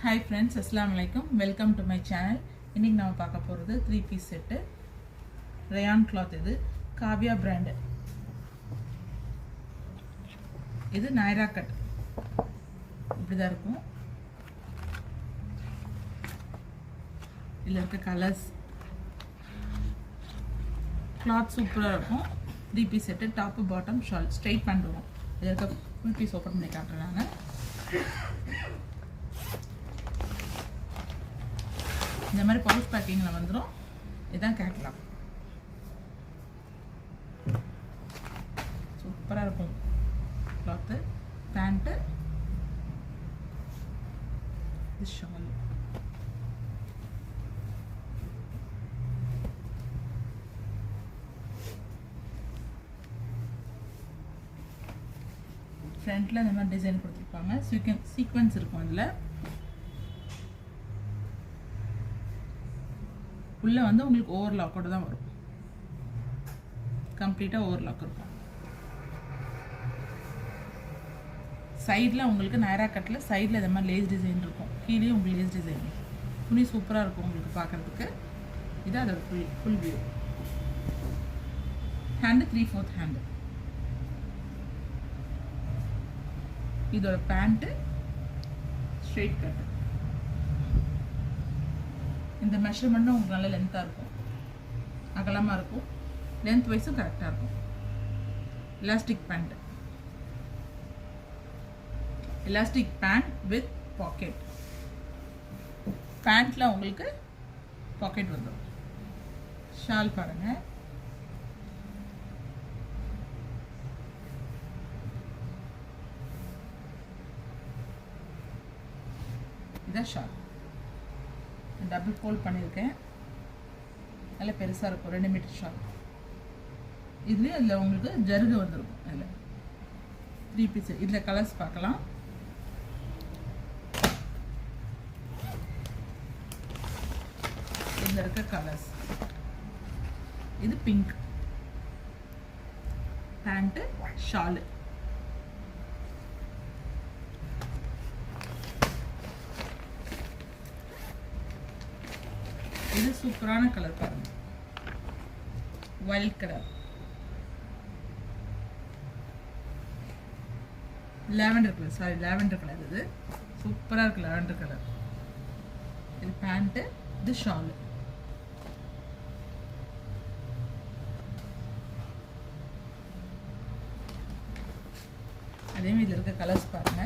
Hi friends, Assalamu alaikum. Welcome to my channel. இன்னைக்கு நாம பார்க்க போறது 3 piece set rayon cloth. இது காவியா brand. இது நாயரா கட். இப்படி தான் இருக்கும். இதுல இருக்க கலர்ஸ் cloth சூப்பரா இருக்கும். 3 piece set top bottom shawl straight pant வரும். இதுல இருக்க full piece ஓபன் பண்ணி காட்டுறாங்க. இந்த மாதிரி பவுச் பேக்கிங்ல வந்துரும். இதான் கேட்கலாம். சூப்பரா இருக்கும். Cloth, pant, shawl. ஃப்ரண்ட்ல இந்த மாதிரி டிசைன் கொடுத்திருப்பாங்க. சீக்வென்ஸ் இருக்கும் அதுல. உள்ள வந்து உங்களுக்கு ஓவர்லாக்கோட தான் வரும். கம்ப்ளீட்டா ஓவர்லாக் இருக்கும். சைடுல உங்களுக்கு நாயரா கட்ல சைடுல இந்த மாதிரி லேஸ் டிசைன் இருக்கும். கீழே உங்களுக்கு லேஸ் டிசைன். துணி சூப்பரா இருக்கும் உங்களுக்கு பார்க்கிறதுக்கு. இது அதோட ஃபுல் வியூ. Hand 3/4 hand. இதோட பேண்ட் ஸ்ட்ரைட் கட். இந்த மெஷர்மெண்ட் உங்களுக்கு நல்ல லென்த்தா இருக்கும். அகலமா இருக்கும். லென்த் வைஸும் கரெக்டா இருக்கும். Elastic pant. Elastic pant with pocket. பேண்ட்ல உங்களுக்கு பாக்கெட் வந்துடும். ஷால் பாருங்க. இதான் ஷால். டபுள் ஃபோல்ட் பண்ணியிருக்கேன். நல்ல பெருசாக இருக்கும். 2 மீட்டர் ஷால். இதுலேயே அதில் உங்களுக்கு ஜருகு வந்துருக்கும். அதில் 3 பீஸ். இதில் கலர்ஸ் பார்க்கலாம். இதில் இருக்க கலர்ஸ். இது பிங்க். பேண்ட்டு, ஷாலு. இது சூப்பரான கலர் பாருங்க. Wild colour. Lavender colour. Sorry, lavender colour. இது சூப்பரா இருக்கு. Lavender colour. இது பேண்ட், இது ஷால். அதே மாதிரி இதுல இருக்க கலர்ஸ் பாருங்க.